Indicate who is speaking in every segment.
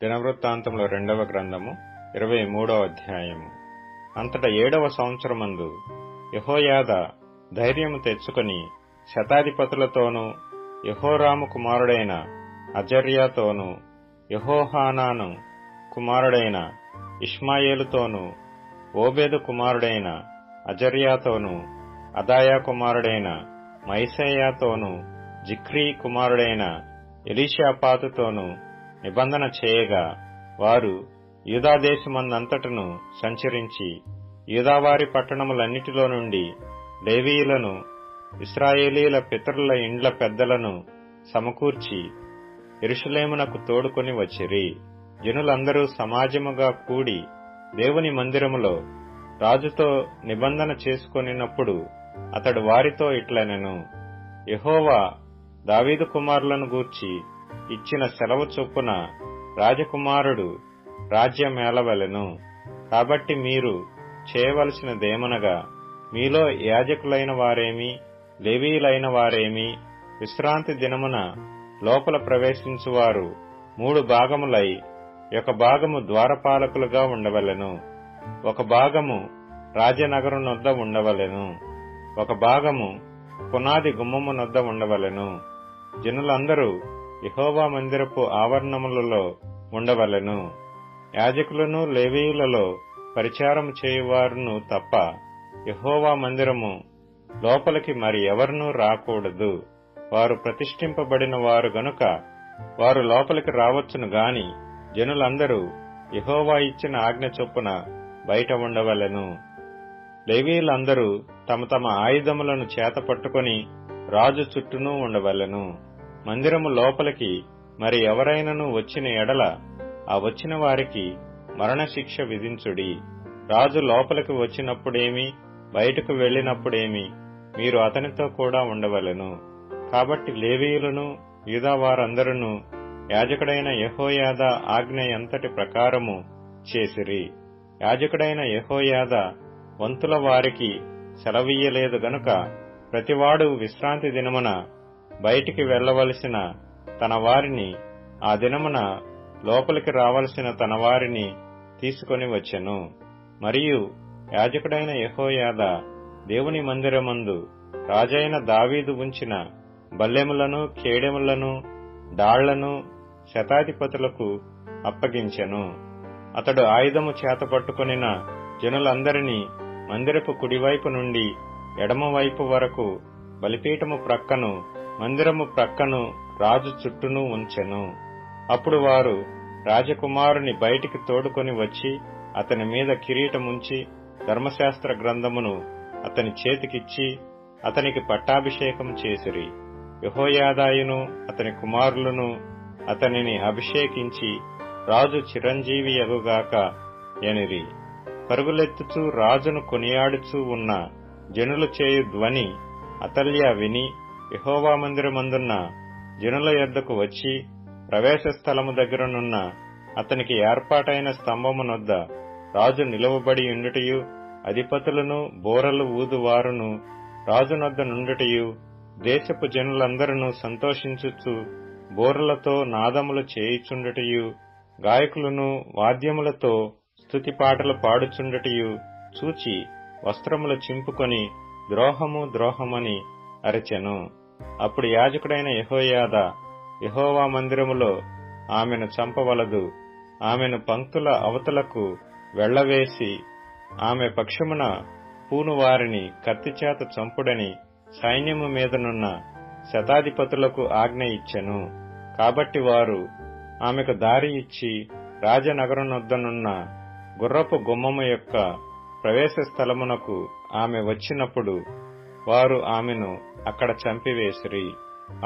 Speaker 1: దినవృత్తాంతముల 2వ గ్రంథము 23వ అధ్యాయము. అంతటా 7వ సంవత్సరమందు యెహోయాదా ధైర్యము తెచ్చుకొని శతాధిపతులతోనూ యెహోరాము కుమారుడైన అజర్యాతోనూ యెహోహానాను కుమారుడైన ఇష్మాయేలుతోనూ ఓబేదు కుమారుడైన అజర్యాతోనూ అదాయా కుమారుడైన మైసేయాతోనూ జిక్రీ కుమారుడైన ఎలీషాపాతుతోనూ నిబంధన చేయగా, వారు యూదాదేశమందంతటను సంచరించి యూదావారి పట్టణములన్నిటిలో నుండి లేవీయులను ఇశ్రాయేలీల పితరుల ఇండ్ల పెద్దలను సమకూర్చి యెరూషలేమునకు తోడుకొని వచ్చిరి. జనులందరూ సమాజముగా కూడి దేవుని మందిరములో రాజుతో నిబంధన చేసుకొనినప్పుడు అతడు వారితో ఇట్లనెను: యెహోవా దావీదు కుమారులను గూర్చి ఇచ్చిన సెలవు చొప్పున రాజకుమారుడు రాజ్యమేలవలెను. కాబట్టి మీరు చేయవలసినదేమనగా, మీలో యాజకులైన వారేమి లేవీయులైన వారేమి విశ్రాంతి దినమున లోపల ప్రవేశించువారు 3 భాగములై, ఒక భాగము ద్వారపాలకులుగా ఉండవలెను, ఒక భాగము రాజనగరు నొద్ద ఉండవలెను, ఒక భాగము పునాది గుమ్మము నొద్ద ఉండవలెను. జనులందరూ యెహోవా మందిరపు ఆవరణములలో ఉండవలెను. యాజకులను లేవీయులలో పరిచారము చేయువారును తప్ప యెహోవా మందిరము లోపలికి మరి ఎవరునూ రాకూడదు. వారు ప్రతిష్ఠింపబడిన వారు గనుక వారు లోపలికి రావచ్చును గాని జనులందరూ యెహోవా ఇచ్చిన ఆజ్ఞ చొప్పున బయట ఉండవలెను. లేవీయులందరూ తమ తమ ఆయుధములను చేతపట్టుకొని రాజు చుట్టూనూ ఉండవలెను. మందిరము లోపలికి మరి ఎవరైనను వచ్చిన ఎడల ఆ వచ్చిన వారికి మరణశిక్ష విధించుడి. రాజు లోపలికి వచ్చినప్పుడేమి బయటకు వెళ్లినప్పుడేమి మీరు అతనితో కూడా ఉండవలెను. కాబట్టి లేవీయులను యూదావారందరూ యాజకుడైన యెహోయాదా ఆజ్ఞ ఎంతటి ప్రకారము చేసిరి. యాజకుడైన యెహోయాదా వంతుల వారికి సెలవీయలేదు గనుక ప్రతివాడు విశ్రాంతి దినమున బయటికి వెళ్లవలసిన తన వారిని, ఆ దినమున లోపలికి రావలసిన తన వారిని తీసుకొని వచ్చెను. మరియు యాజకుడైన యెహోయాదా దేవుని మందిరమందు రాజైన దావీదు ఉంచిన బల్లెములను కేడెములను డాళ్లను శతాధిపతులకు అప్పగించెను. అతడు ఆయుధము చేతపట్టుకొనిన జనులందరినీ మందిరపు కుడివైపు నుండి ఎడమవైపు వరకు బలిపీఠము ప్రక్కను మందిరము ప్రక్కను రాజు చుట్టూను ఉంచెను. అప్పుడు వారు రాజకుమారుని బయటికి తోడుకొని వచ్చి అతని మీద కిరీటముంచి ధర్మశాస్త్ర గ్రంథమును అతని చేతికిచ్చి అతనికి పట్టాభిషేకం చేసిరి. యెహోయాదాయును అతని కుమారులను అతనిని అభిషేకించి రాజు చిరంజీవియగుగాక ఎనిరి. పరుగులెత్తుచూ రాజును కొనియాడుచూ ఉన్న జనులు చేయు ధ్వని అతల్యా విని యెహోవా మందిరమందున్న జనుల యొద్దకు వచ్చి ప్రవేశ స్థలము దగ్గరనున్న అతనికి ఏర్పాటైన స్తంభమునొద్ద రాజు నిలువబడి ఉండుటయు, అధిపతులను బోరలు ఊదువారును రాజునొద్ద నుండుటయు, దేశపు జనులందరూ సంతోషించుచు బోరలతో నాదములు చేయుచుండుటయు, గాయకులను వాద్యములతో స్తుతి పాటలు పాడుచుండుటయు చూచి వస్త్రములు చింపుకొని ద్రోహము ద్రోహమని అరచెను. అప్పుడు యాజకుడైన యెహోయాదా యెహోవా మందిరములో ఆమెను చంపవలదు, ఆమెను పంక్తుల అవతలకు వెళ్లవేసి ఆమె పక్షమున పూను వారిని కత్తిచేత చంపుడని సైన్యము మీదనున్న శతాధిపతులకు ఆజ్ఞ ఇచ్చెను. కాబట్టి వారు ఆమెకు దారి ఇచ్చి రాజనగరునొద్దనున్న గుర్రపు గుమ్మము యొక్క ప్రవేశ స్థలమునకు ఆమె వచ్చినప్పుడు వారు ఆమెను అక్కడ చంపివేసిరి.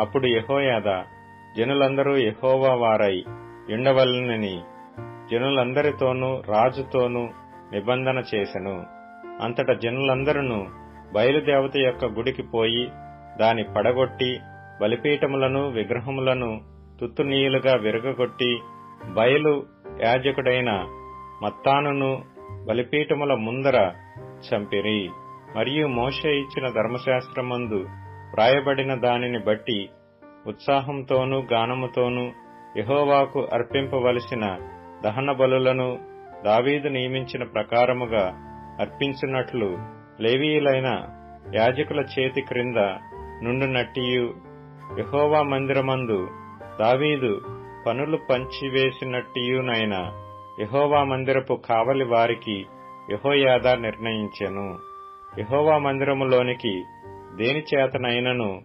Speaker 1: అప్పుడు యెహోయాదా జనులందరూ యెహోవా వారై ఉండవలెనని జనులందరితోనూ రాజుతోనూ నిబంధన చేసెను. అంతటా జనులందరూ బయలుదేవత యొక్క గుడికి పోయి దాని పడగొట్టి బలిపీఠములను విగ్రహములను తుత్తునీయులుగా విరగగొట్టి బయలు యాజకుడైన మత్తానును బలిపీఠముల ముందర చంపిరి. మరియు మోషే ఇచ్చిన ధర్మశాస్త్రమందు వ్రాయబడిన దానిని బట్టి ఉత్సాహంతోనూ గానముతోనూ యెహోవాకు అర్పింపవలసిన దహన బలులను దావీదు నియమించిన ప్రకారముగా అర్పించున్నట్లు లేవీయులైన యాజకుల చేతి క్రింద నుండునట్టియు, యెహోవా మందిరమందు దావీదు పనులు పంచివేసినట్టియునైన యెహోవా మందిరపు కావలి వారికి యెహోయాదా నిర్ణయించెను. యెహోవా మందిరములోనికి దేనిచేతనైనను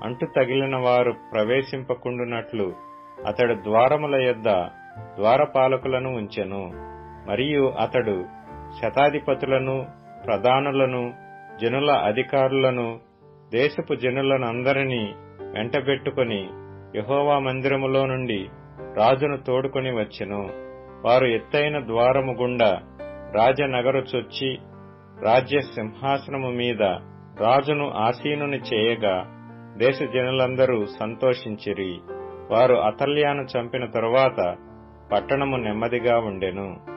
Speaker 1: అంటు తగిలిన వారు ప్రవేశింపకుండునట్లు అతడు ద్వారముల యొద్ద ద్వారపాలకులను ఉంచెను. మరియు అతడు శతాధిపతులను, ప్రధానులను, జనుల అధికారులను, దేశపు జనులనందరినీ వెంటబెట్టుకుని యెహోవా మందిరములో నుండి రాజును తోడుకొని వచ్చెను. వారు ఎత్తైన ద్వారము గుండా రాజనగరు చొచ్చి రాజ్య సింహాసనము మీద రాజును ఆసీనుని చేయగా దేశ జనులందరూ సంతోషించిరి. వారు అతల్యాను చంపిన తరువాత పట్టణము నెమ్మదిగా ఉండెను.